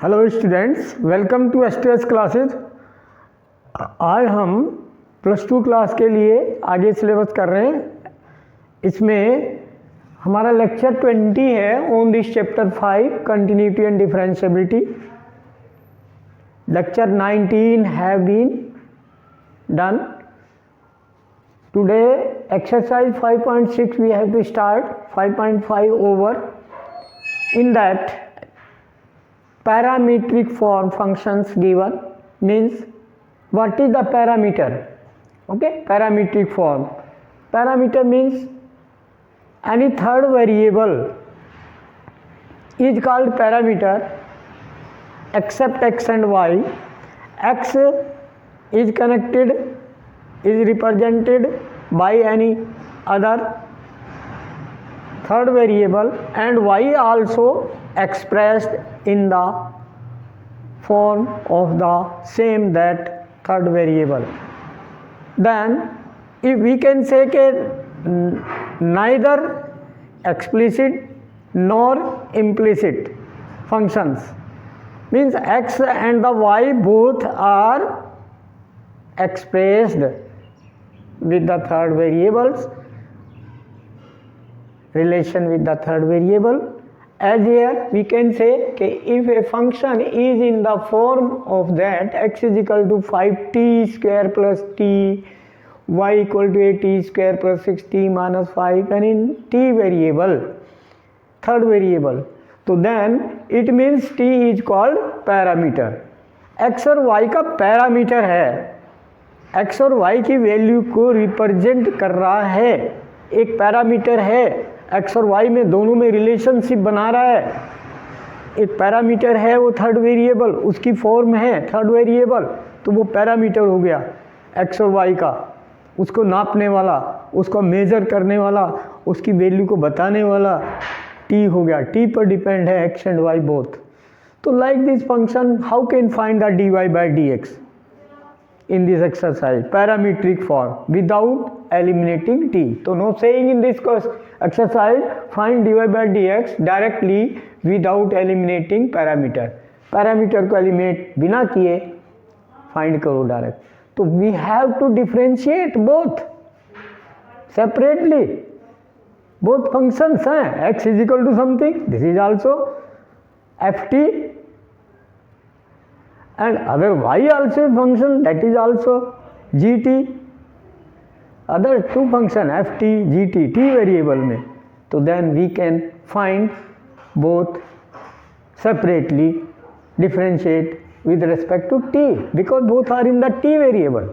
Hello students, welcome to S classes. आज हम +2 class के लिए आगे सिलेबस कर रहे हैं। इसमें हमारा लेक्चर 20 है on this chapter 5 continuity and differentiability. Lecture 19 have been done. Today exercise 5.6 we have to start 5.5 over. In that parametric form functions given means what is the parameter? Okay, parametric form. Parameter means any third variable is called parameter except x and y. X is connected, is represented by any other third variable, and y also expressed in the form of the same that third variable. Then if we can say that neither explicit nor implicit functions means x and the y both are expressed with the third variables, relation with the third variable. As here we can say that if a function is in the form of that x is equal to 5t square plus t, y equal to 8t square plus 6t minus 5, and in t variable, third variable, so then it means t is called parameter. x और y का parameter है, x और y की value को represent कर रहा है, एक पैरामीटर है। x और y में दोनों में रिलेशनशिप बना रहा है। एक पैरामीटर है वो थर्ड वेरिएबल, उसकी फॉर्म है थर्ड वेरिएबल, तो वो पैरामीटर हो गया x और y का, उसको नापने वाला, उसको मेज़र करने वाला, उसकी वैल्यू को बताने वाला t हो गया। t पर डिपेंड है x एंड y बोथ। तो like this function how can find the dy by dx in this exercise parametric form without eliminating t. So no saying in this exercise find dy by dx directly without eliminating parameter. Parameter को eliminate बिना किए find करो direct. तो we have to differentiate both separately, both functions हैं। x is equal to something, this is also ft, and other y also function, that is also gt, other two function ft gt t variable में। तो then we can find both separately, differentiate with respect to t because both are in the t variable.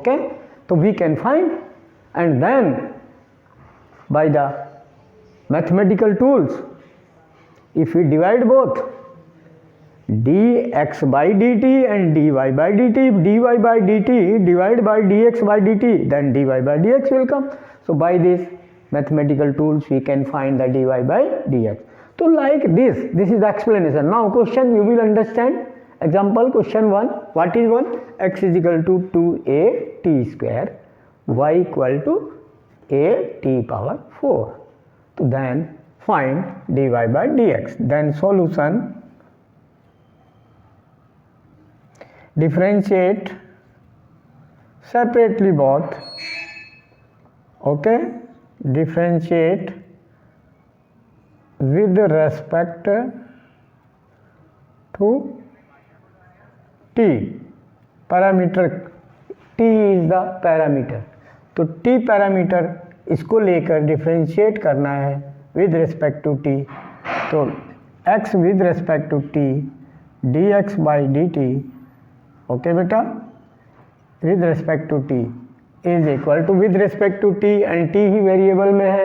Okay, so we can find, and then by the mathematical tools, if we divide both dx by dt and dy by dt, if dy by dt divided by dx by dt, then dy by dx will come. So by this mathematical tools we can find the dy by dx. So like this is the explanation. Now question you will understand. Example question 1, what is 1? X is equal to 2a t square, y equal to a t power 4. So then find dy by dx. Then solution: differentiate separately both. Okay, differentiate with respect to t. Parameter t is the parameter, तो t parameter इसको लेकर differentiate करना है with respect to t। तो x with respect to t dx by dt, okay बेटा, with respect to t is equal to, with respect to t and t ही variable में है,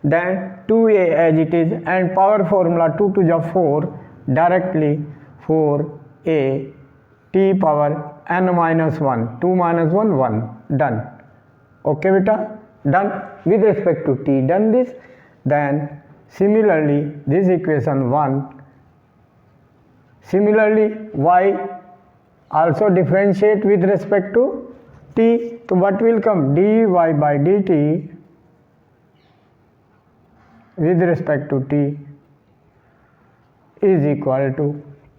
then 2a as it is, and power formula 2 to the 4 directly 4a t power n minus 1, 2 minus 1 1, done. Okay बेटा, done with respect to t, done this. Then similarly this equation 1, similarly y also differentiate with respect to t. So what will come? dy by dt with respect to t is equal to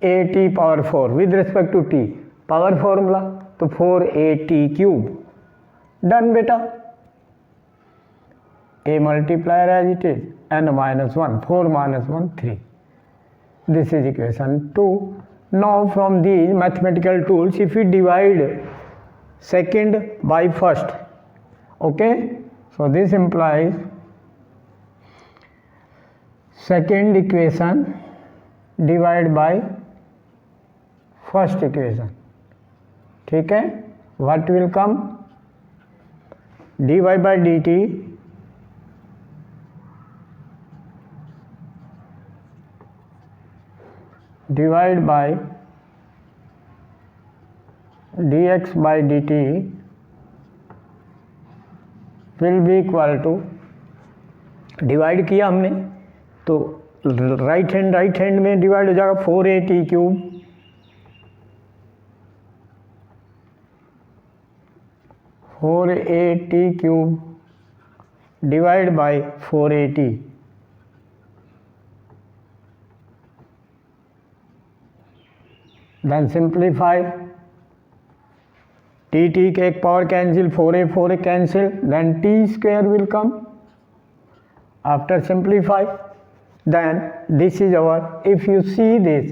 a t power 4 with respect to t, power formula तो 4at cube. Done बेटा, a multiplier as it is n minus 1, 4 minus 1 3. This is equation 2. Now from these mathematical tools, if we divide second by first, okay, so this implies second equation divided by first equation, ठीक है। what will come, dy by dt divide by dx by dt will be equal to, divide किया हमने तो right hand में divide हो जाएगा 4at cube, 4at cube divide by 4at, then simplify, t के एक power cancel, 4a cancel, then t square will come after simplify, then this is our, if you see this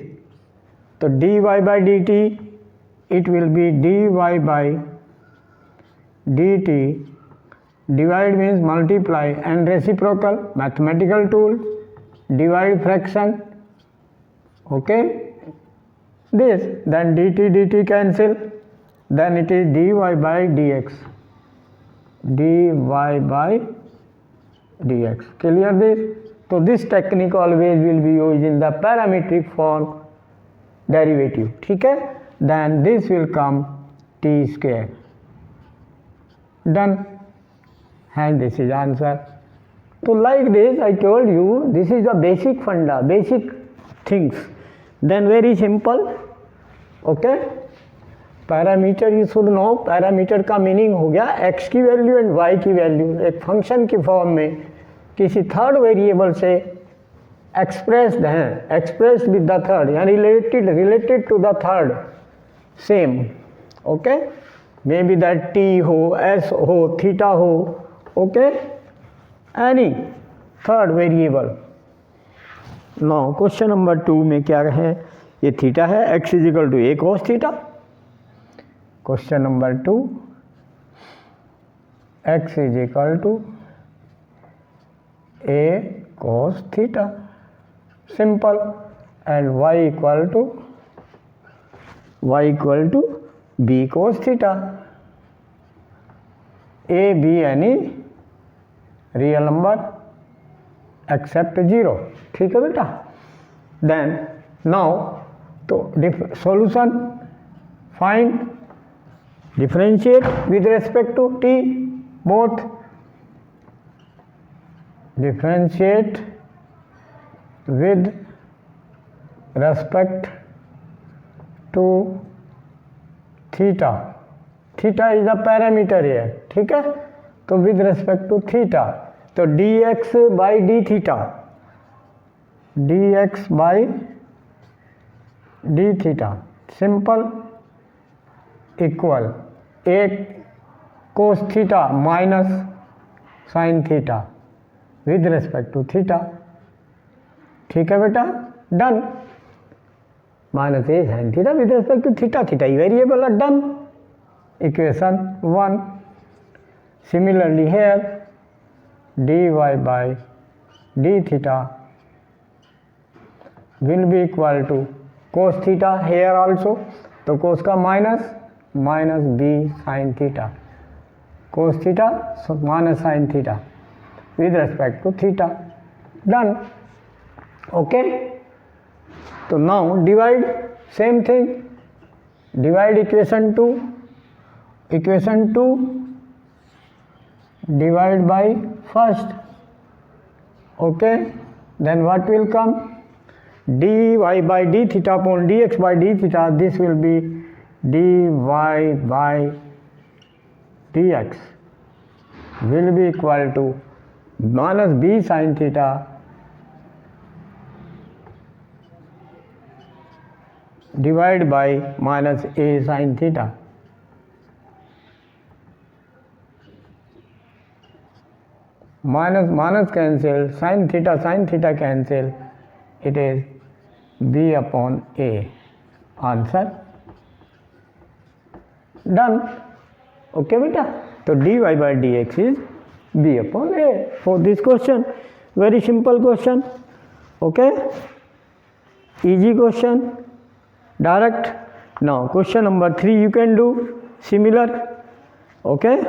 तो dy by dt it will be dy by dt, divide means multiply and reciprocal, mathematical tool, divide fraction, okay, this, then dt cancel, then it is dy by dx, dy by dx, clear this? So this technique always will be used in the parametric form derivative, ठीक है। then this will come t square, done, and this is answer. So like this I told you, this is the basic funda, basic things, then very simple, okay। Parameter you should know, parameter का meaning हो गया x की value and y की value एक function की form में किसी third variable से एक्सप्रेस्ड हैं, एक्सप्रेस्ड विद द थर्ड, यानी related to the third same, okay, may be that t हो, s हो, थीटा हो, okay, any third variable. No question number 2 में क्या है, ये थीटा है, x is equal to a cos theta. Question number 2, x is equal to a cos theta, simple, and y equal to b cos theta. a b any real number except 0, ठीक है बेटा। Then now तो solution find, differentiate with respect to t, both, differentiate with respect to theta, theta is the parameter है, ठीक है। तो with respect to theta तो dx by d theta, dx by d theta, simple, equal एक कोस theta minus sine theta with respect to theta, ठीक है बेटा, done, minus a sine theta with respect to theta, theta ही variable है, done, equation 1। Similarly here dy by d theta will be equal to cos theta here also, तो cos का minus b sin theta, cos theta minus sin theta with respect to theta, done, okay। तो now divide, same thing, divide equation 2 divide by first, okay, then what will come, dy by d theta upon dx by d theta, this will be dy by dx will be equal to minus b sin theta divide by minus a sine theta. Minus cancel, sin theta cancel, it is b upon a. Answer done. Okay beta, so dy by dx is b upon a for this question. Very simple question. Okay, easy question, direct. Now question number 3 you can do similar. Okay,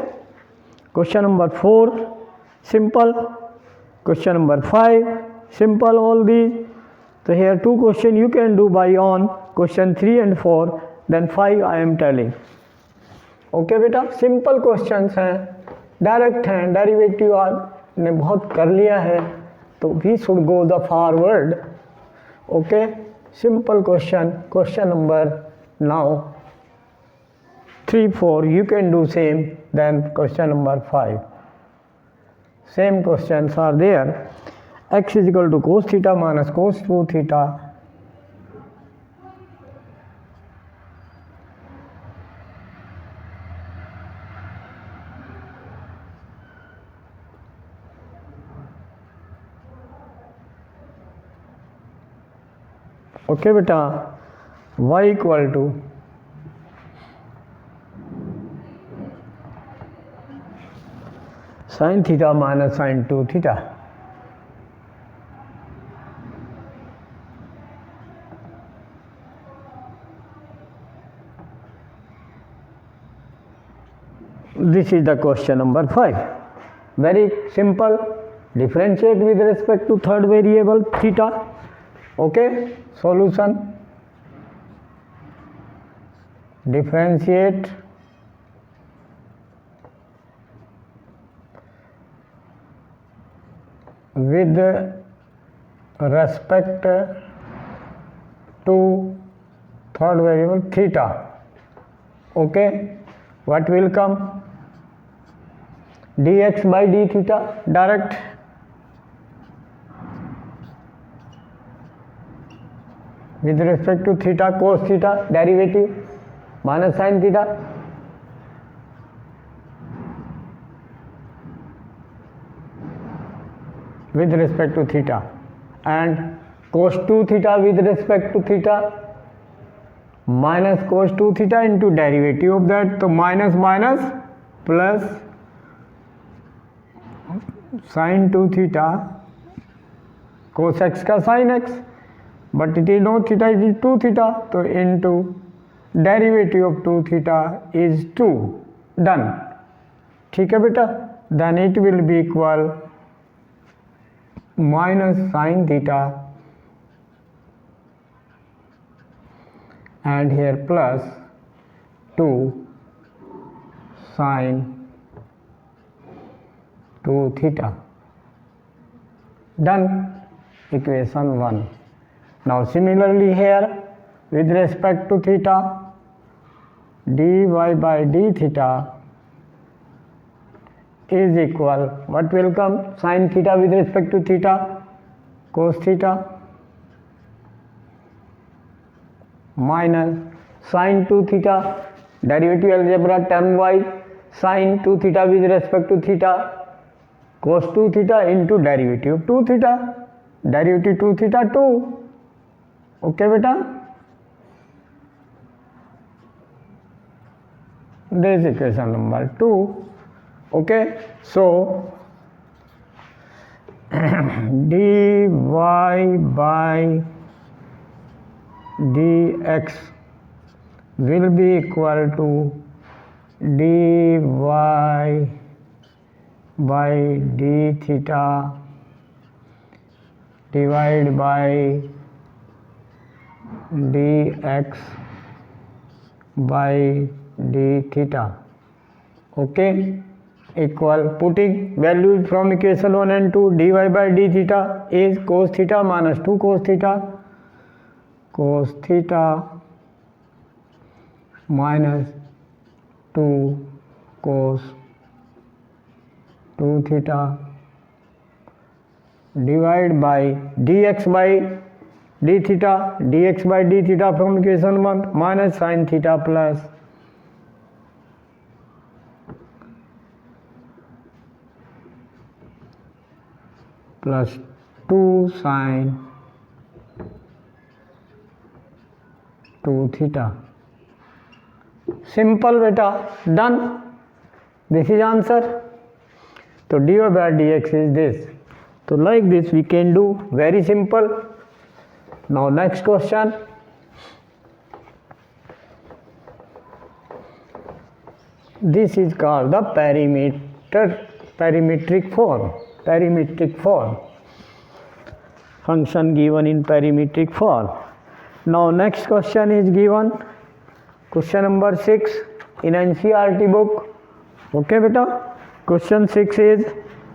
question number 4 simple, question number 5 simple, all these. So here 2 question you can do by on, question 3 and 4, then 5 I am telling. Okay बेटा, simple questions हैं, direct हैं, derivative आपने बहुत कर लिया है, तो we should go the forward. Okay, simple question, question number now 3, 4 you can do same, then question number 5. Same questions are there. X is equal to cos theta minus cos 2 theta. Okay beta, y equal to sin theta minus sin 2 theta. This is the question number 5. Very simple. Differentiate with respect to third variable theta. Okay, solution. Differentiate with respect to third variable theta. Okay, what will come? Dx by d theta, direct. With respect to theta, cos theta, derivative, minus sin theta. With respect to theta, and cos 2 theta with respect to theta, minus cos 2 theta into derivative of that, so minus minus plus sin 2 theta cos x का sin x, but it is not theta, it is 2 theta, so into derivative of 2 theta is 2. Done. ठीक है बेटा, then it will be equal minus sin theta and here plus 2 sin 2 theta. Done. Equation 1. Now similarly here with respect to theta, dy by d theta is equal, what will come? Sin theta with respect to theta, cos theta, minus sin 2 theta, derivative algebra term wise, sin 2 theta with respect to theta, cos 2 theta into derivative of 2 theta, derivative 2 theta 2. Okay beta, this is equation number 2. Okay, so dy by dx will be equal to dy by d theta divided by dx by d theta. Okay, equal, putting values from equation 1 and 2, dy by d theta is cos theta minus 2 cos theta minus 2 cos 2 theta divided by dx d theta dx by d theta from equation 1 minus sin theta plus 2 sin 2 theta. Simple beta, done. This is answer. So dy by dx is this. So like this we can do, very simple. Now next question. This is called the parametric form. Parametric form. Function given in parametric form. Now next question is given. Question number 6 in NCERT book. Okay beta. Question 6 is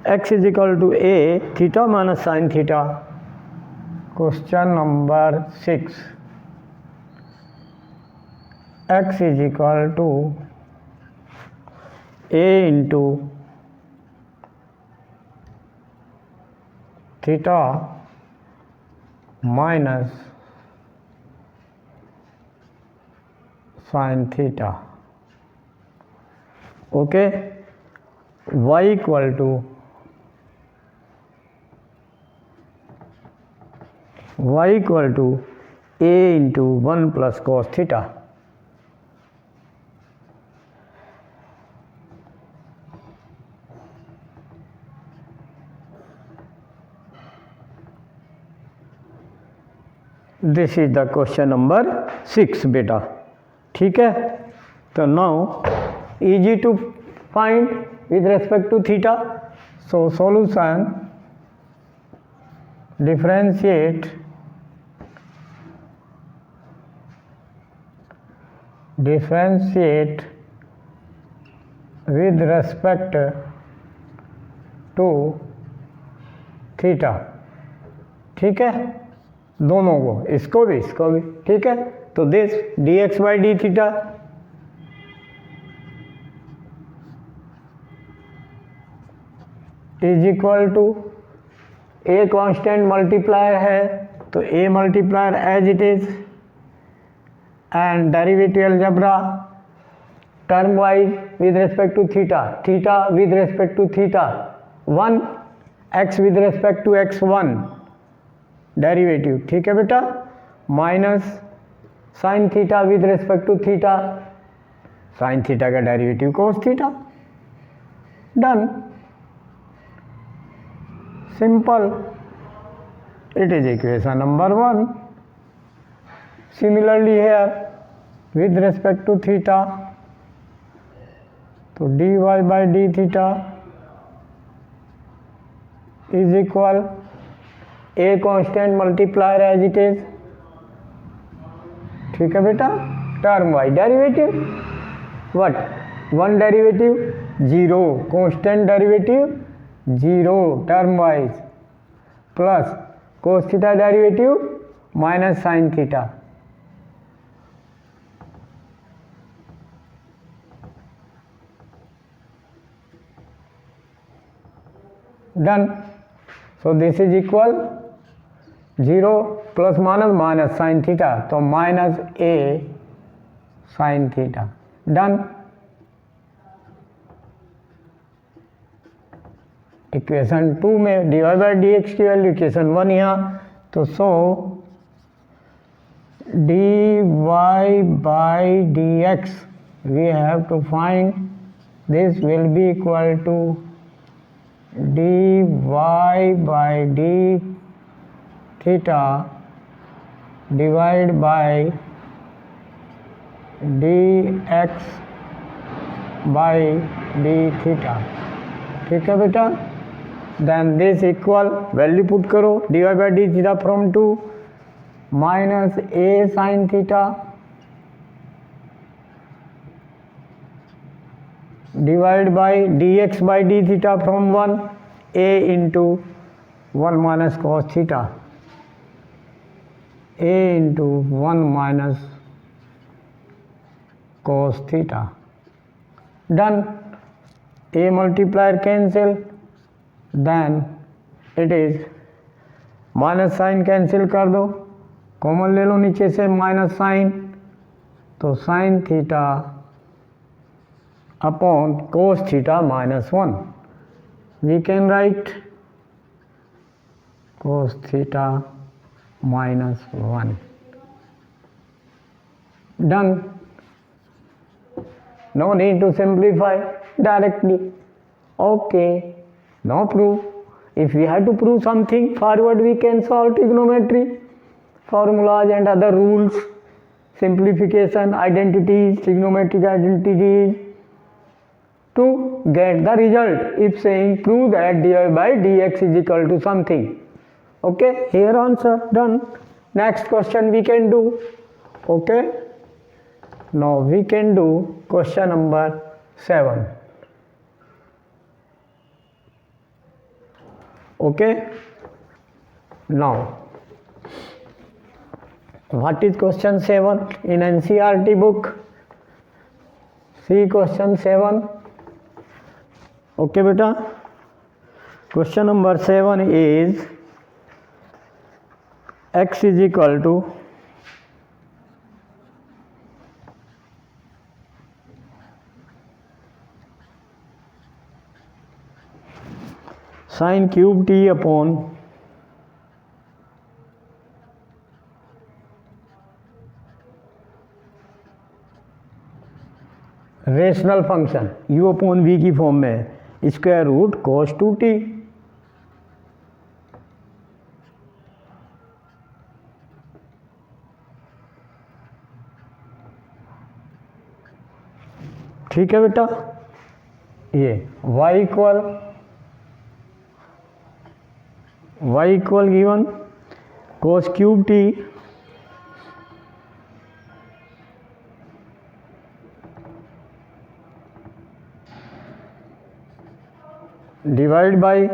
x is equal to a theta minus sin theta. Question number 6. X is equal to a into theta minus sin theta. Okay. Y equal to a into 1 plus cos theta. This is the question number 6 beta. ठीक है. तो now easy to find with respect to theta. So solution, differentiate with respect to theta. ठीक है, दोनों को, इसको भी ठीक है. तो this dx by d theta is equal to a constant multiplier है तो a multiplier as it is and derivative algebra term wise with respect to theta with respect to theta 1 x with respect to x1 derivative. ठीक है बेटा. Minus sine theta with respect to theta, sine theta का derivative cos theta. Done. Simple. It is equation number 1. Similarly here with respect to theta, so dy by d theta is equal a constant multiplier as it is. ठीक है बेटा. Term wise derivative what 1 derivative 0 constant derivative 0 term wise plus cos theta derivative minus sine theta. Done. So this is equal 0 plus minus sine theta तो minus a sine theta. Done. Equation 2 में dy by D x की value equation 1 यहाँ, तो सो dy by dx we have to find this will be equal to dy by d theta divided by dx by d theta. ठीक है बेटा. Then this equal value put करो dy by d theta from 2 minus a sine theta divide by dx by d theta from 1 a into 1 minus cos theta a into 1 minus cos theta. Done. A multiplier cancel, then it is minus sine cancel कर दो common ले लो नीचे से minus sine, तो sine theta upon cos theta minus 1, we can right cos theta minus 1. Done. No need to simplify directly. Okay. Now proof. If we have to prove something forward, we can solve trigonometry formulas and other rules, simplification, identities, trigonometric identities to get the result. If saying prove that dy by dx is equal to something. Okay. Here answer done. Next question we can do. Okay. Now we can do question number 7. Okay. Now what is question 7 in NCERT book? See question 7. Okay beta. Question number 7 is x is equal to sin cube t upon rational function u upon v की form में square root cos 2t. ठीक है बेटा. ये y equal given cos cube t divide by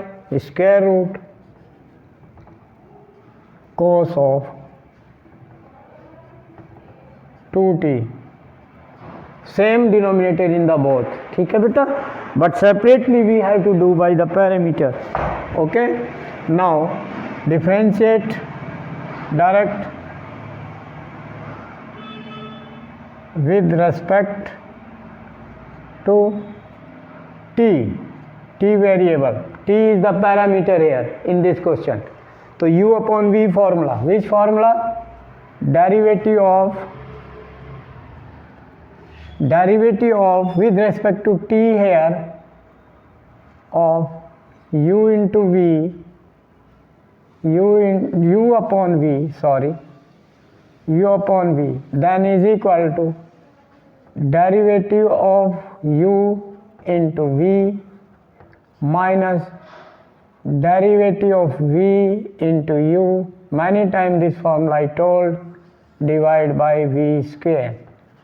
square root cos of 2t. Same denominator in the both. ठीक है बेटा. But separately we have to do by the parameter. Okay. Now differentiate direct with respect to t. T variable. T is the parameter here in this question. So u upon v formula. Which formula? Derivative of with respect to t here of u into v, u upon v, then is equal to derivative of u into v minus derivative of v into u, many times this formula I told, divide by v square.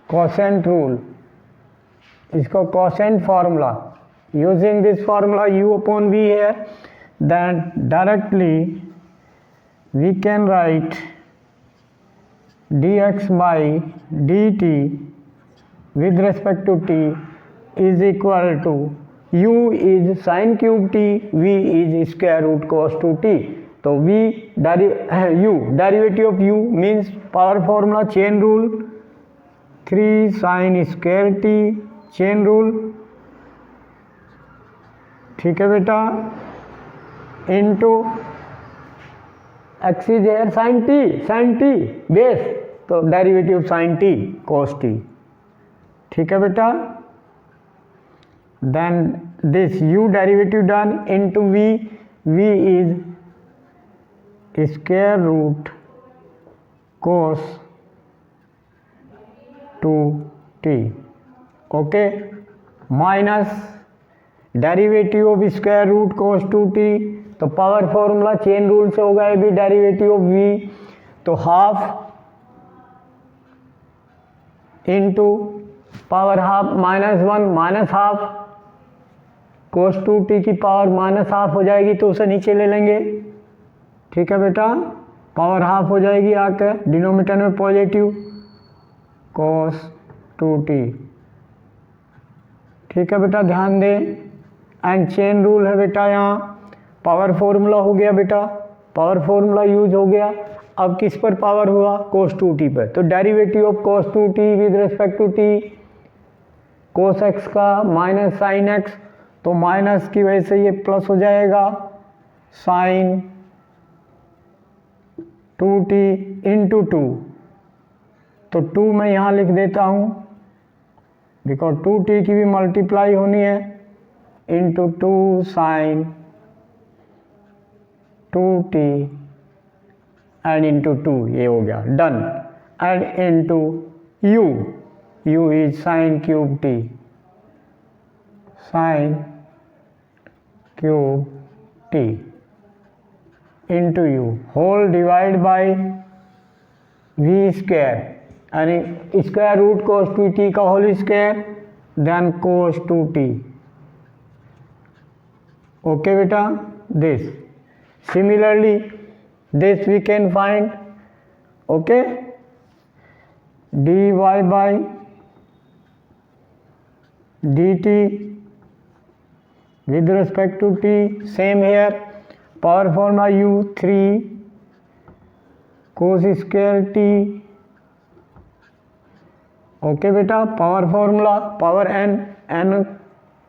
Quotient rule. इसको quotient formula. Using this formula u upon v here, then directly we can write dx by dt with respect to t is equal to u is sin cube t, v is square root cos 2t. तो derivative of u means power formula chain rule, 3 sin square t chain rule. ठीक है बेटा. into x is here sin t base, तो derivative sin t cos t. ठीक है बेटा. then this u derivative done into v is square root cos 2t. okay. minus derivative of square root cos 2t, तो power formula chain rule से होगा ये भी derivative of v, तो half into power half minus 1 minus half cos 2t की power minus half हो जाएगी, तो उसे नीचे ले लेंगे. ठीक है बेटा. पावर हाफ हो जाएगी आकर डिनोमिनेटर में पॉजिटिव cos 2t. ठीक है बेटा. ध्यान दें. एंड चेन रूल है बेटा. यहाँ पावर फॉर्मूला हो गया बेटा, पावर फॉर्मूला यूज हो गया. अब किस पर पावर हुआ, cos 2t पर। तो derivative of cos 2t with respect to t, cos x का माइनस साइन x, तो माइनस की वजह से ये प्लस हो जाएगा साइन 2t इंटू 2, तो 2 मैं यहाँ लिख देता हूँ बिकॉज 2t की भी मल्टीप्लाई होनी है, into 2 sign 2t and into 2, ये हो गया done. And into u is sine cube t, sine cube t into u whole divide by v square, यानी स्क्वायर रूट cos 2t का whole square then cos 2t। Okay बेटा, this similarly this we can find, okay, dy by dt with respect to t, same here, power formula u 3 cos square t, okay बेटा, power formula power n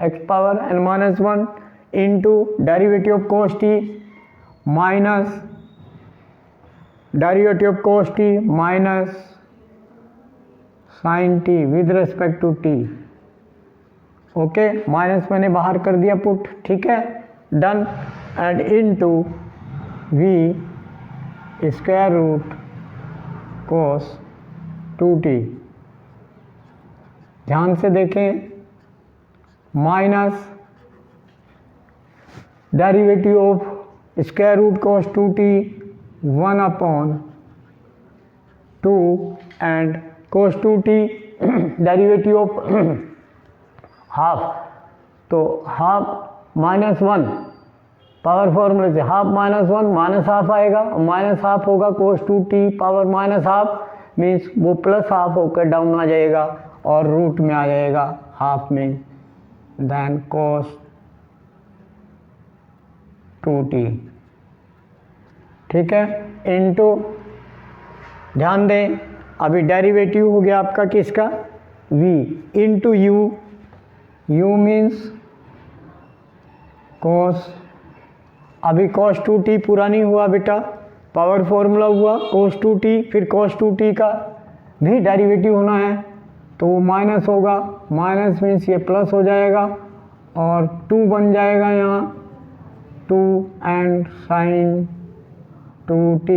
x power n minus 1 into derivative of cos t minus derivative of cos t minus sine t with respect to t। Okay, minus मैंने बाहर कर दिया put, ठीक है, done. And into v square root cos 2t, ध्यान से देखें, minus derivative of square root cos 2t 1 upon 2 and cos 2t derivative of half, तो हाफ माइनस 1 पावर फॉर्मूले से हाफ माइनस 1 माइनस हाफ आएगा, माइनस हाफ होगा cos 2t power minus half means वो plus half होकर down आ जाएगा और root में आ जाएगा half means then cos 2t, ठीक है, इनटू, ध्यान दें अभी डेरिवेटिव हो गया आपका किसका, v into u means cos, अभी cos 2t पूरा नहीं हुआ बेटा, पावर फॉर्मूला हुआ cos 2t, फिर cos 2t का भी डेरिवेटिव होना है तो वो माइनस होगा, माइनस मीन्स ये प्लस हो जाएगा और 2 बन जाएगा यहाँ 2 and sine 2t,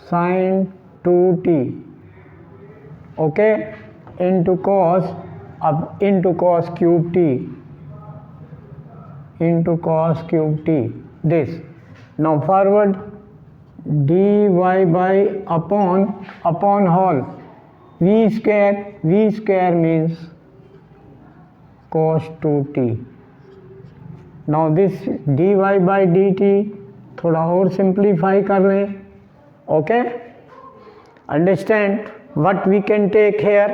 sine 2t, okay, into cos, अब into cos cube t, into cos cube t, this now forward dy by upon whole v square means cos 2t। Now this dy by dt थोड़ा और simplify कर लें, okay, understand what we can take here,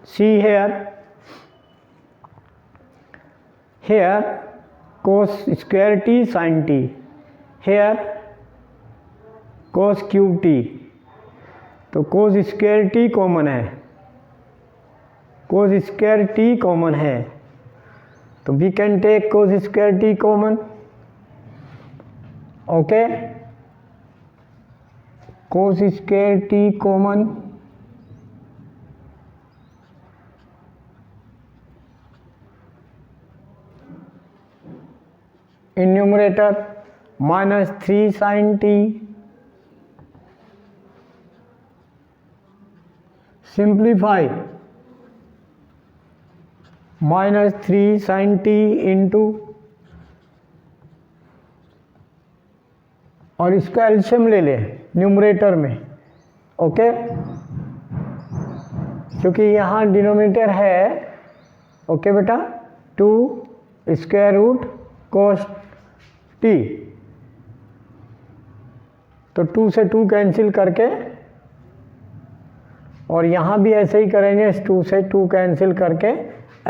see here cos square t sin t, here cos cube t, तो cos square t common है, cos square t common है, तो we can take cos square t common, okay, cos square t common, in numerator minus 3 sine t, simplify minus 3 sine t into, और इसका LCM ले लें numerator में, okay, क्योंकि यहाँ डिनोमिनेटर है, ओके बेटा, 2 स्क्वायर रूट cos t, तो 2 से 2 कैंसिल करके, और यहाँ भी ऐसे ही करेंगे, 2 से 2 कैंसिल करके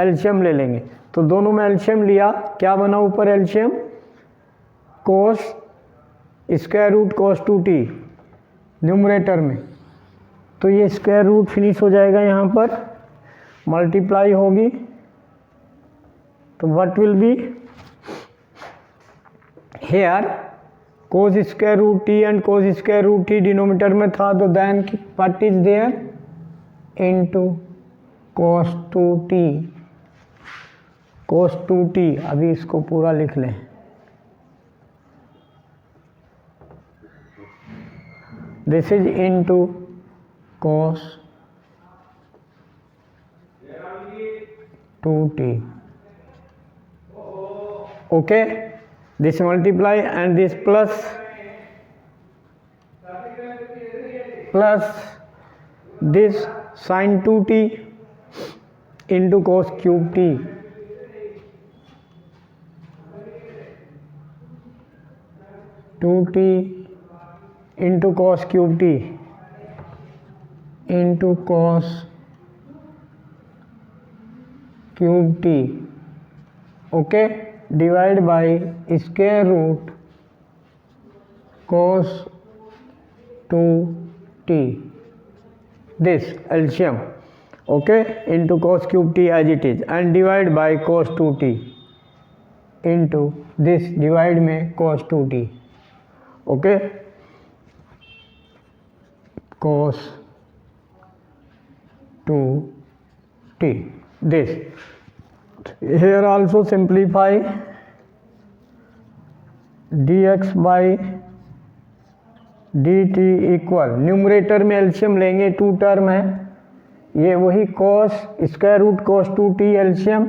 एलसीएम ले लेंगे, तो दोनों में एलसीएम लिया, क्या बना ऊपर LCM, cos square root cos 2t numerator में, तो ये स्क्वायर रूट फिनिश हो जाएगा, यहाँ पर मल्टीप्लाई होगी, तो what will be here cos square root t and cos square root t denominator में था, तो then what is there into cos 2t, cos 2t। अभी इसको पूरा लिख लें, this is into cos 2t, okay, this multiply and this plus this sin 2t into cos cube t, into cos cube t into cos cube t, okay, divide by square root cos 2t, this LCM, okay, into cos cube t as it is, and divide by cos 2t into this, divide में cos 2t, okay, cos 2t, this, here also simplify dx by dt equal, numerator में एल्शियम लेंगे, two term है, ये वही cos square root cos 2t एल्शियम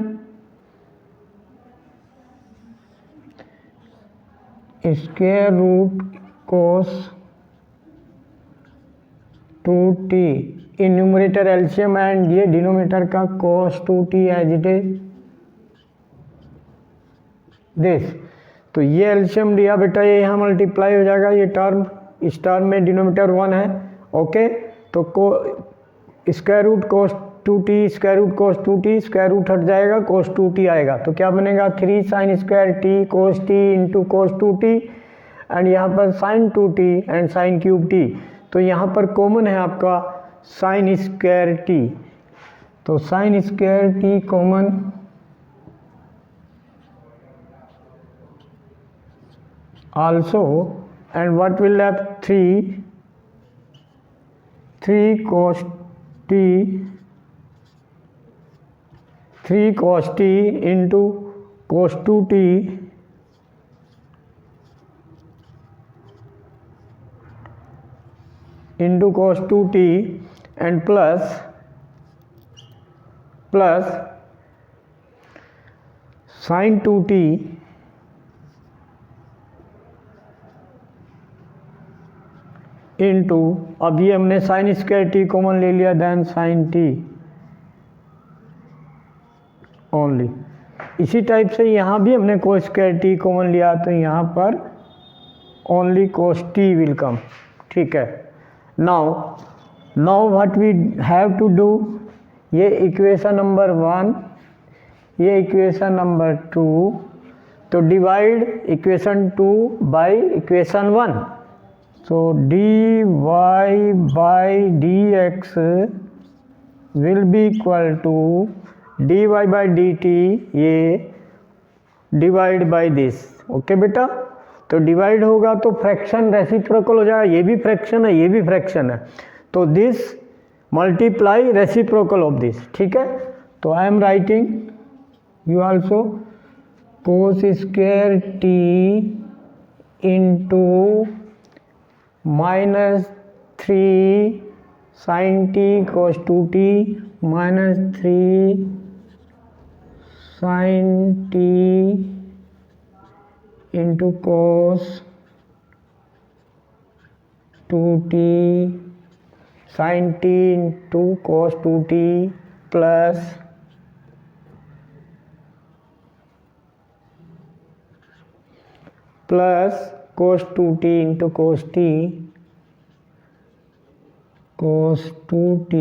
square root cos 2t in numerator एल्शियम and ये डिनोमीटर का cos 2t as it is this, तो ये एल्शियम लिया बेटा, ये यहाँ मल्टीप्लाई हो जाएगा, ये टर्म, इस टर्म में डिनोमीटर 1 है, ओके, तो square root cos 2t square root cos 2t square root हट जाएगा, cos 2t आएगा, तो क्या बनेगा 3 sin square t cos t into cos 2t, and यहाँ पर sin 2t and sin cube t, तो यहाँ पर कॉमन है आपका sin स्क्वायर t, तो sin square t common, also, and what will have 3 cos t into cos 2t into cos 2t and plus sin 2t into, अब ये हमने sign square T common ले लिया, देन साइन टी ओनली, इसी type से यहाँ भी हमने कोस स्क्वायर टी कॉमन लिया, तो यहाँ पर only cos t will come, ठीक है। Now what we have to do, ये इक्वेशन नंबर 1, ये इक्वेशन नंबर 2, तो divide equation 2 by equation 1, so dy by dx will be equal to dy by dt, ये डिवाइड बाय दिस, ओके बेटा, तो divide होगा तो फ्रैक्शन रेसिप्रोकल हो जाएगा, ये भी फ्रैक्शन है, ये भी फ्रैक्शन है, तो this multiply reciprocal of this, ठीक है, तो I am writing, you also cos square t into minus 3 sin t cos 2t minus 3 sin t into cos 2t sin t into cos 2t plus cos 2t into cos t, cos 2t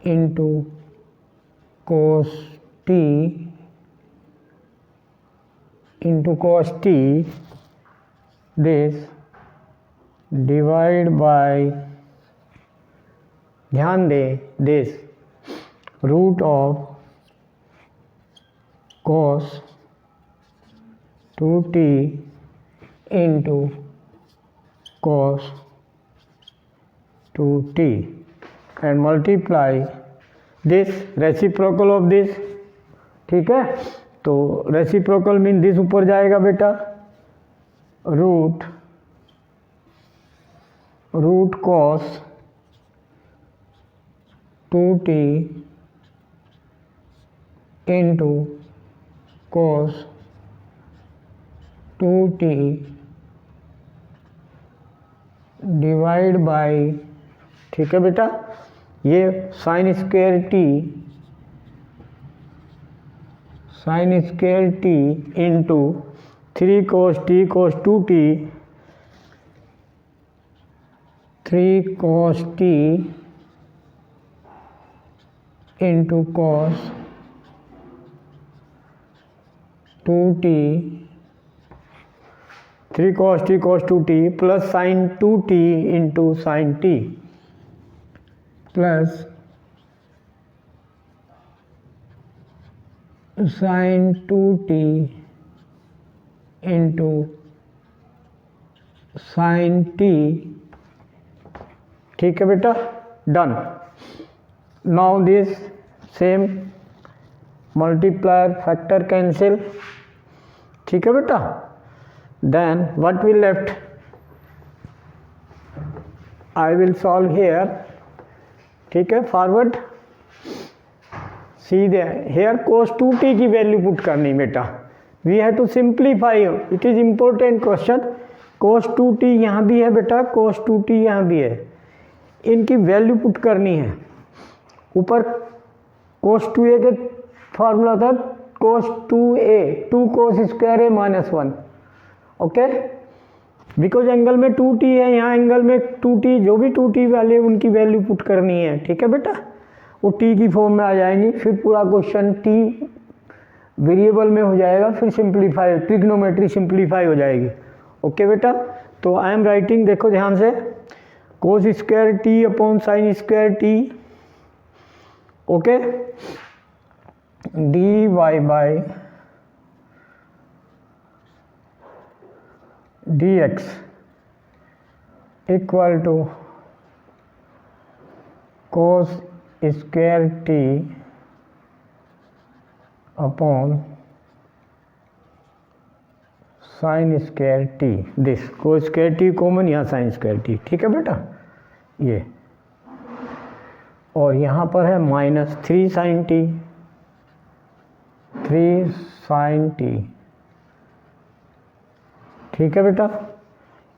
into cos t into cos t this divide by, ध्यान दे, this root of cos 2t into cos 2t and multiply this reciprocal of this, ठीक है। तो reciprocal mean this ऊपर जाएगा बेटा, root cos 2t into cos 2t divide by, ठीक है बेटा, ये sine square t into 3 cos t cos 2t, 3 cos t into cos 2t, 3 cos t cos 2t plus sine 2t into sine t plus sine 2t into sine t, ठीक है बेटा, done. Now this same multiplier factor cancel, ठीक है बेटा। Then what will left, I will solve here, ठीक है, forward. See they here cos 2t की value put करनी बेटा, we have to simplify, it is important question. cos 2t यहाँ भी है बेटा, cos 2t यहाँ भी है, इनकी वैल्यू पुट करनी है। ऊपर cos 2a के फार्मूला था cos 2a, 2 cos square a minus 1, okay. Because angle में 2t है, यहाँ एंगल में 2t, जो भी 2t वाले उनकी वैल्यू पुट करनी है, ठीक है बेटा। वो t की फॉर्म में आ जाएंगी, फिर पूरा क्वेश्चन t वेरिएबल में हो जाएगा, फिर सिंप्लीफाई, ट्रिग्नोमेट्री सिंप्लीफाई हो जाएगी, ओके बेटा। तो आई एम राइटिंग, देखो ध्यान से, cos square t upon sine square t, okay, dy by dx equal to cos square t upon sine square t, this cos square t common, यहाँ sine square t, ठीक है बेटा, ये। और यहाँ पर है minus 3 sine t, 3 sine t, ठीक है बेटा,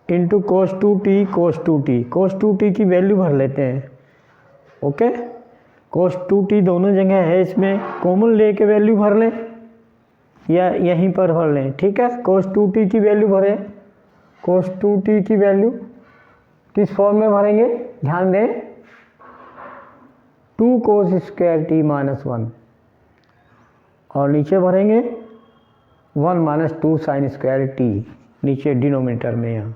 into cos 2t cos 2t, cos 2t की वैल्यू भर लेते हैं, ओके। cos 2t दोनों जगह है, इसमें कॉमन लेके वैल्यू भर लें या यहीं पर भर लें, ठीक है। cos 2t की वैल्यू भरें, cos 2t की वैल्यू किस फॉर्म में भरेंगे, ध्यान दें, 2 cos स्क्वायर t माइनस 1, और नीचे भरेंगे 1 माइनस 2 साइन स्क्वायर t, नीचे डिनोमिनेटर में यहाँ,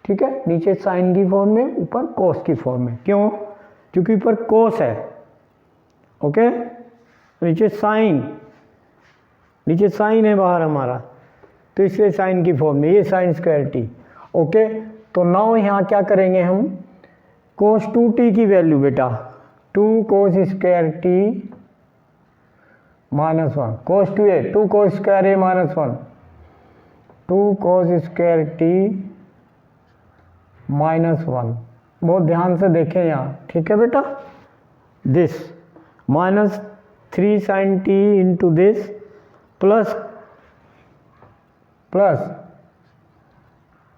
ठीक है। नीचे साइन की फॉर्म में, ऊपर कोस की फॉर्म में, क्यों, क्योंकि ऊपर कोस है, ओके। नीचे साइन है बाहर हमारा, तो इसलिए साइन की फॉर्म में, ये साइन स्क्वायर t, ओके। तो नाउ यहाँ क्या करेंगे हम, cos 2t की वैल्यू बेटा 2 cos square t minus 1, cos 2a, 2 cos square a minus 1, 2 cos square t minus 1, बहुत ध्यान से देखें यहाँ, ठीक है बेटा। This minus 3 sine t into this plus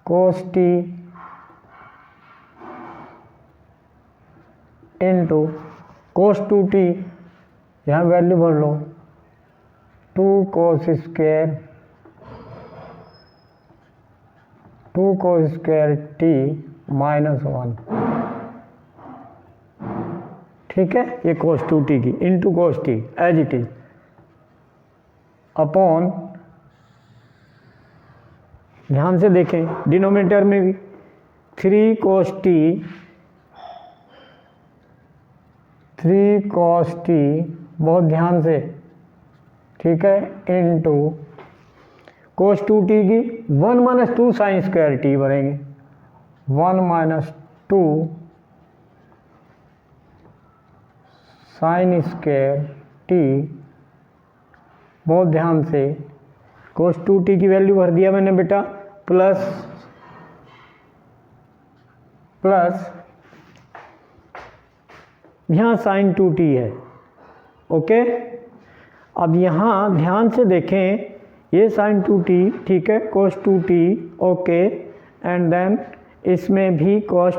cos t into cos 2t, यहाँ वैल्यू भर लो, 2 cos स्क्वायर t माइनस 1, ठीक है। ये cos 2t की into cos t as it is upon ध्यान से देखें, डिनोमिनेटर में भी 3 cos t, 3 cos t, बहुत ध्यान से, ठीक है, इनटू cos 2t की 1 माइनस 2 साइन स्क्वायर टी बनेंगे, 1 माइनस 2 साइन स्क्वायर टी, बहुत ध्यान से, cos 2t की वैल्यू भर दिया मैंने बेटा, प्लस यहाँ साइन 2t है, ओके। अब यहाँ ध्यान से देखें, ये साइन 2t, ठीक है, cos 2t, okay, and then इसमें भी cos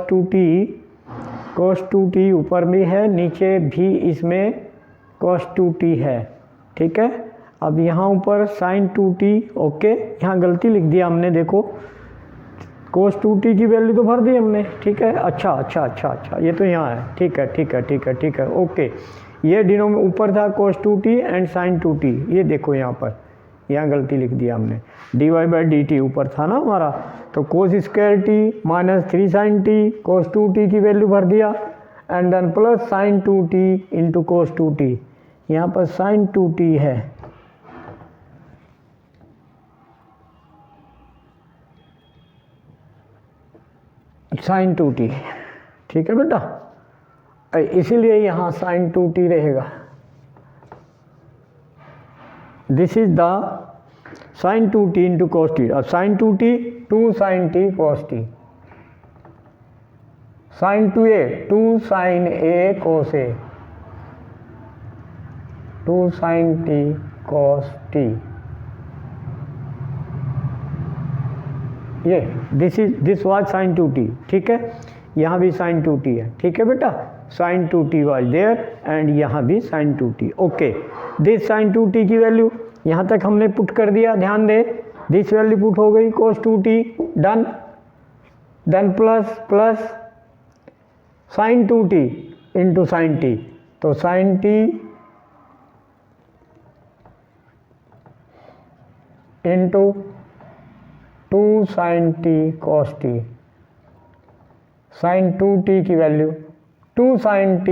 2t ऊपर भी है, नीचे भी इसमें cos 2t है, ठीक है। अब यहाँ ऊपर साइन 2t, ओके, यहाँ गलती लिख दिया हमने, देखो cos 2t की वैल्यू तो भर दी हमने, ठीक है। अच्छा, ये तो यहाँ है, ठीक है, ओके। ये डिनोमिनेटर ऊपर था cos 2t and sine 2t, ये देखो यहाँ गलती लिख दिया हमने, dy/dt ऊपर था ना हमारा, तो cos square t minus 3 sine t, cos 2t की वैल्यू भर दिया, and then plus sine 2t into cos 2t, यहाँ पर साइन 2t है, साइन 2t, ठीक है बेटा, इसीलिए यहाँ साइन 2t रहेगा। This is the sine 2t into cos t। अब sine 2t 2 sine t cos t, sine 2a 2 sine a cos a, 2 sine t cos t, ये दिस वाज साइन 2t, ठीक है, यहाँ भी साइन 2t है, ठीक है बेटा, sign 2t was there and यहाँ भी sign 2t, okay. This sign 2t की वैल्यू यहाँ तक हमने पुट कर दिया, ध्यान दे, दिस वैल्यू पुट हो गई, cos 2t done, then plus sine 2t into sine t, तो sine t into 2 sine t cos t, sine 2t की value 2 sine t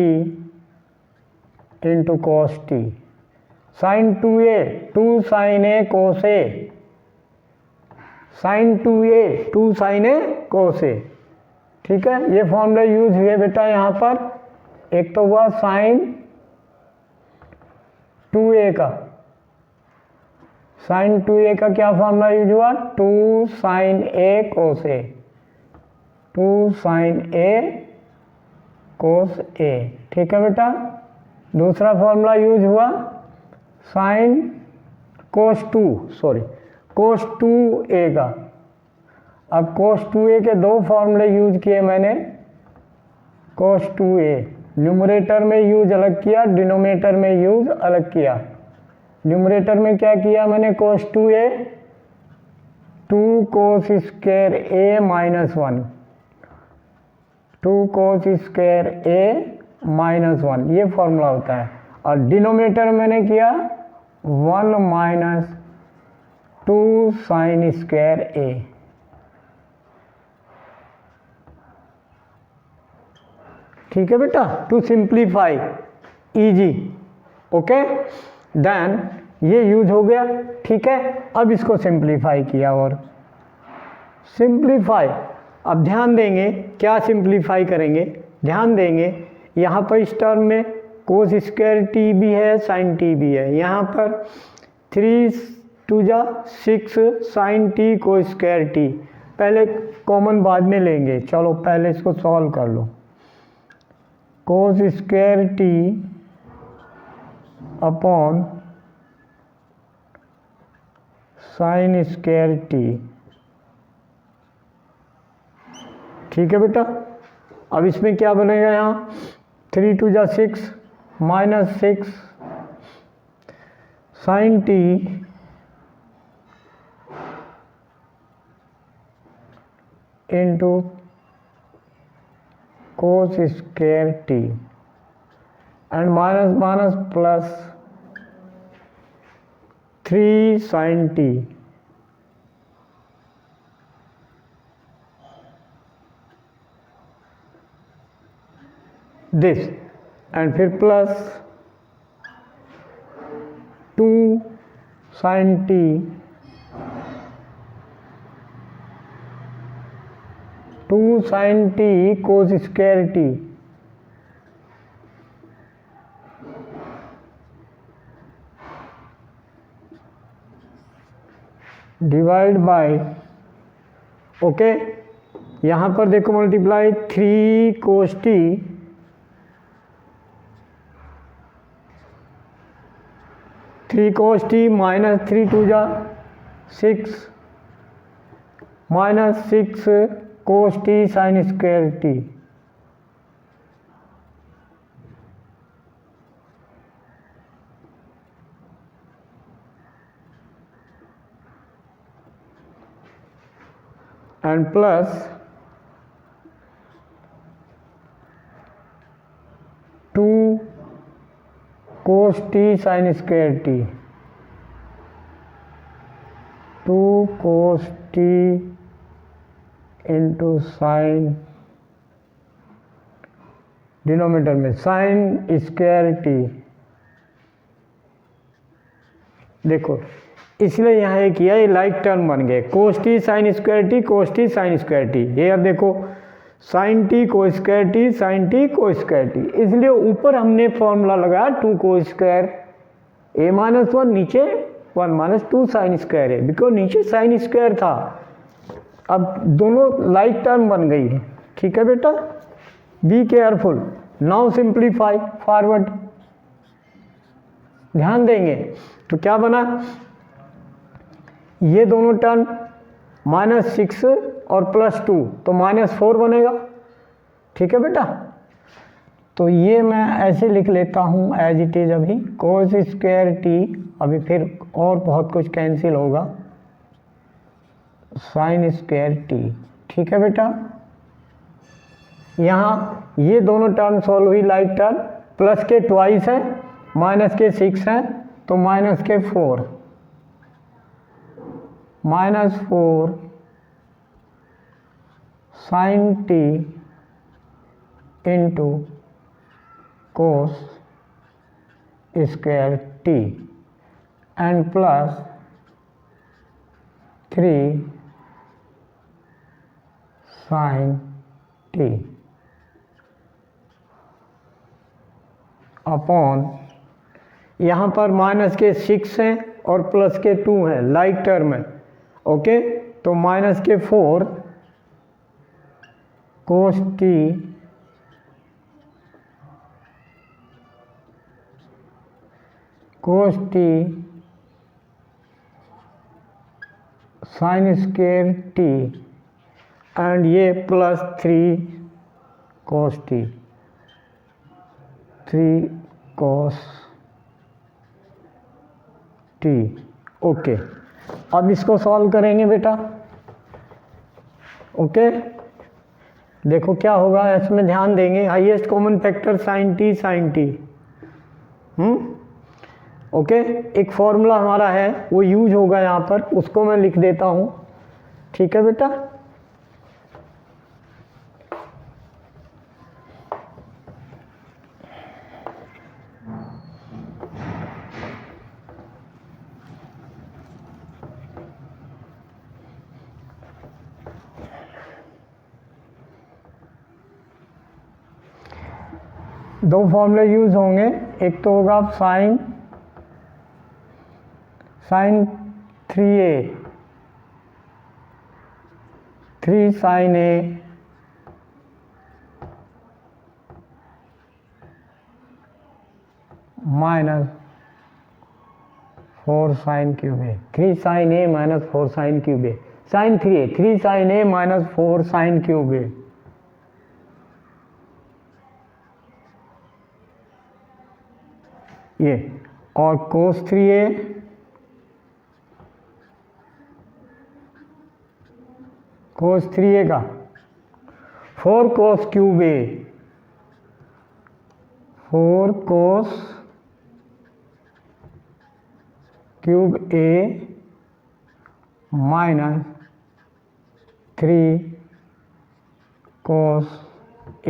into cos t, sine 2a 2 sine a cos a, sine 2a 2 sine a cos a, ठीक है। ये formula use हुए बेटा यहाँ पर, एक तो हुआ साइन 2a का, साइन 2a का क्या फॉर्मूला यूज हुआ, 2 sine a cos a, 2 sine a cos a, ठीक है बेटा। दूसरा फॉर्मूला यूज हुआ साइन cos 2a का। अब cos 2a के दो फॉर्मूले यूज किए मैंने, cos 2a न्यूमरेटर में यूज अलग किया, डिनोमिनेटर में यूज अलग किया। न्यूमरेटर में क्या किया मैंने, cos 2a 2 cos square a minus 1, 2 cos square a minus 1, ये फॉर्मूला होता है। और डिनोमिनेटर मैंने किया 1 माइनस 2 साइन स्क्वायर a, ठीक है बेटा, टू सिंप्लीफाई इजी, ओके। देन ये यूज हो गया, ठीक है। अब इसको सिंप्लीफाई किया और सिंप्लीफाई, अब ध्यान देंगे क्या सिंप्लीफाई करेंगे, ध्यान देंगे यहाँ पर इस टर्म में कोस स्क्वायर टी भी है, साइन टी भी है, यहाँ पर 3 2 जा 6 साइन टी को स्क्वायर टी, पहले कॉमन बाद में लेंगे, चलो पहले इसको सॉल्व कर लो। Cos square t upon sine square t, ठीक है बेटा। अब इसमें क्या बनेगा, यहाँ 3 2 जा 6 minus 6 sine t into cos square t and minus minus plus 3 sine t this and फिर plus 2 sin t cos square t divide by, okay, यहाँ पर देखो मल्टीप्लाई 3 cos t माइनस 3 2 जा 6 minus 6 cos t sin square t and plus 2 cos t sin square t, 2 cos t into sin, denominator में sin square t। देखो इसलिए यहाँ ये किया, ये लाइक टर्म बन गए, cos t sin square t cos t sin square t। ये देखो sin t cos square t sin t cos square t, इसलिए ऊपर हमने फॉर्मूला लगाया 2 cos स्क्वायर a माइनस 1, नीचे 1 माइनस 2 साइन स्क्वायर है, बिकॉज नीचे साइन स्क्वायर था। अब दोनों लाइक टर्म बन गई है, ठीक है बेटा, be careful. Now simplify forward, ध्यान देंगे तो क्या बना, ये दोनों टर्म -6 और +2 तो -4 बनेगा, ठीक है बेटा। तो ये मैं ऐसे लिख लेता हूँ एज इट इज अभी, cos स्क्वायर t, अभी फिर और बहुत कुछ कैंसिल होगा, sin स्क्वायर t, ठीक है बेटा। यहाँ ये दोनों टर्म सॉल्व हुई, लाइक टर्म, प्लस के ट्वाइस है, माइनस के 6 है, तो माइनस के 4, -4 sin t into cos square t and plus 3 sin t upon, यहाँ पर माइनस के 6 हैं और प्लस के 2 हैं, लाइक टर्म है, ओके, तो माइनस के 4 cos t sin square t and ये plus 3 cos t, 3 cos t, okay. अब इसको सॉल्व करेंगे बेटा, ओके। देखो क्या होगा, इसमें ध्यान देंगे, highest common factor sin t, okay. एक फॉर्मूला हमारा है वो यूज होगा यहाँ पर, उसको मैं लिख देता हूँ, ठीक है बेटा। दो फॉर्मूले यूज होंगे, एक तो होगा sine 3a, 3 sin a minus 4 sin cube a, 3 sin a minus 4 sin cube a, sin 3a, 3 sin a minus 4 sin cube a, ये, और cos 3a का 4 cos cube a, 4 cos cube a minus 3 cos a,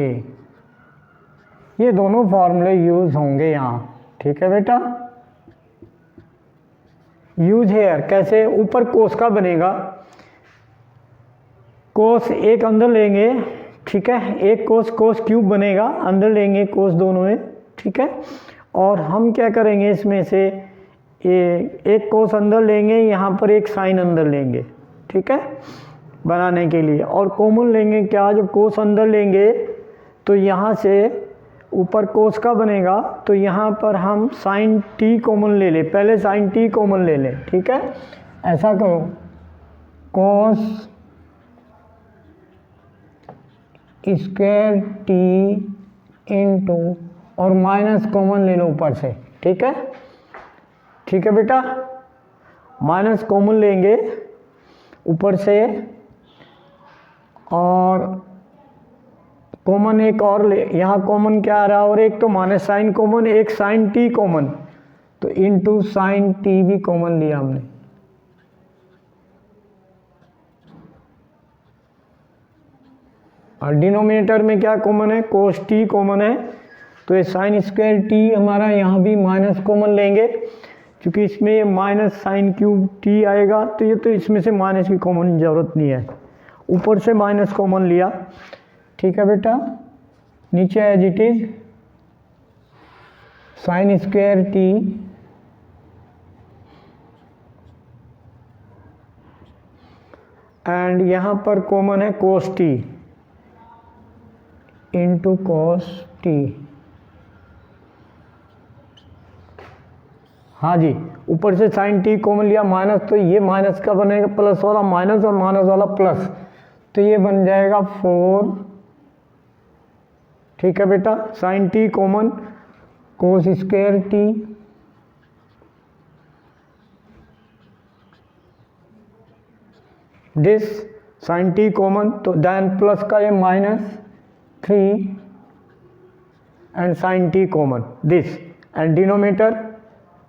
ये दोनों फॉर्मूले use होंगे यहाँ, ठीक है बेटा। यूज हेयर कैसे, ऊपर कोस का बनेगा, कोस एक अंदर लेंगे, ठीक है, एक कोस कोस क्यूब बनेगा, अंदर लेंगे कोस दोनों में, ठीक है। और हम क्या करेंगे इसमें से एक कोस अंदर लेंगे, यहाँ पर एक साइन अंदर लेंगे, ठीक है, बनाने के लिए। और कॉमन लेंगे क्या, जब कोस अंदर लेंगे तो यहाँ से ऊपर कोस का बनेगा, तो यहाँ पर हम साइन टी कॉमन ले लें, पहले साइन टी कॉमन ले लें, ठीक है। ऐसा करो, कोस स्क्वायर टी इंटू और माइनस कॉमन ले लो ऊपर से, ठीक है, ठीक है बेटा। माइनस कॉमन लेंगे ऊपर से, और कॉमन एक और ले, यहाँ कॉमन क्या आ रहा है, और एक तो माइनस साइन कॉमन, एक साइन टी कॉमन, तो इंटू साइन टी भी कॉमन लिया हमने। और डिनोमिनेटर में क्या कॉमन है, कोस टी कॉमन है, तो ये साइन स्क्वायर टी हमारा यहाँ भी माइनस कॉमन लेंगे, क्योंकि इसमें ये माइनस साइन क्यूब टी आएगा, तो ये तो इसमें से माइनस की कॉमन ज़रूरत नहीं है, ऊपर से माइनस कॉमन लिया, ठीक है बेटा। नीचे as it is sine square t and यहाँ पर कॉमन है cos t into cos t. हाँ जी, ऊपर से साइन टी कॉमन लिया माइनस, तो ये माइनस का बनेगा प्लस वाला माइनस और माइनस वाला प्लस, तो ये बन जाएगा 4, ठीक है बेटा। Sine t common, cos square t this sine t common, तो देन प्लस का ये minus 3 and sine t common this, and denominator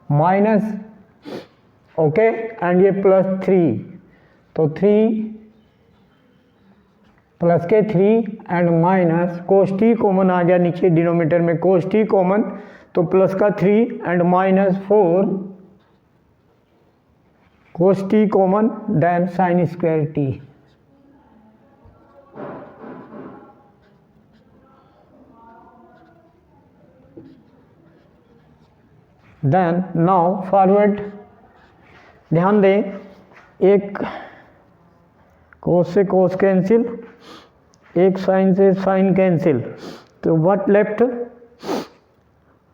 minus, okay, and ये प्लस 3, तो 3 प्लस के 3 and minus cos t common आ गया नीचे डिनोमिनेटर में, कोस टी कॉमन, तो प्लस का 3 and minus 4 cos t common, then sine square t. Then now forward, ध्यान दें, एक कोस से कोस कैंसिल, एक साइन से साइन कैंसिल, तो व्हाट लेफ्ट,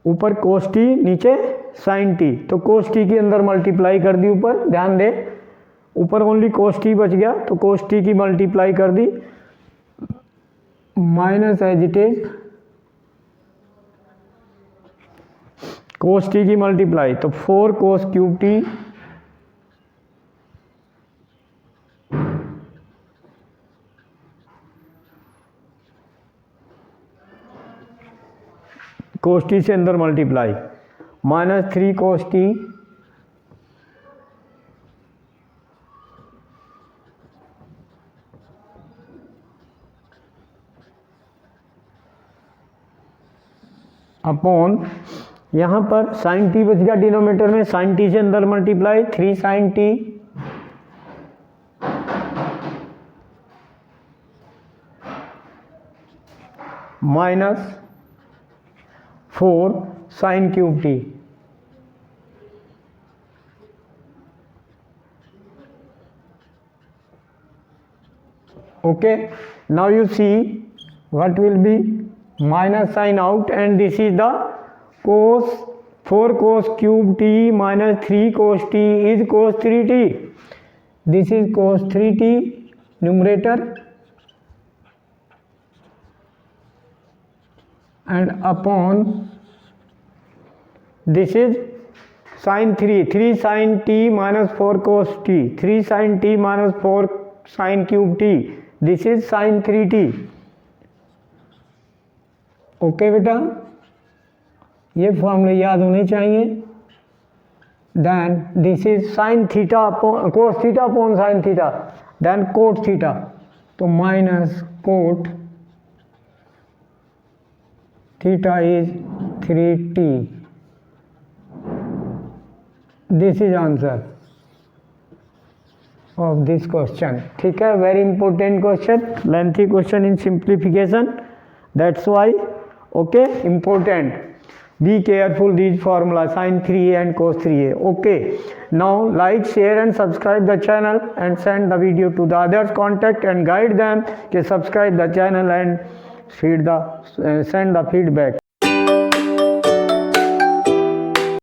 ऊपर कोस टी नीचे साइन टी, तो कोस टी के अंदर मल्टीप्लाई कर दी ऊपर, ध्यान दे ऊपर ओनली कोस टी बच गया, तो कोस टी की मल्टीप्लाई कर दी, minus as it is cos t की मल्टीप्लाई, तो 4 cos cube t cos t से अंदर multiply, minus 3 cos t upon, यहाँ पर साइन टी बच गया डिनोमिनेटर में, साइन टी से अंदर multiply 3 sine t minus 4 sine cube t. Okay, now you see what will be minus sign out, and this is the cos 4 cos cube t minus 3 cos t is cos 3t. This is cos 3t numerator and upon this is sin 3 sin t minus 4 cos t, 3 sin t minus 4 sin cube t, this is sin 3t. Okay बेटा, ये फॉर्मूले याद होने चाहिए। Then this is sine theta cos theta upon sine theta, then cot theta, तो minus cot theta is 3t. This is answer of this question. ठीक है, very important question, lengthy question in simplification. That's why, okay, important. Be careful these formulas, sin 3a and cos 3a. Okay, now like, share and subscribe the channel and send the video to the others. Contact and guide them to subscribe the channel and send the feedback.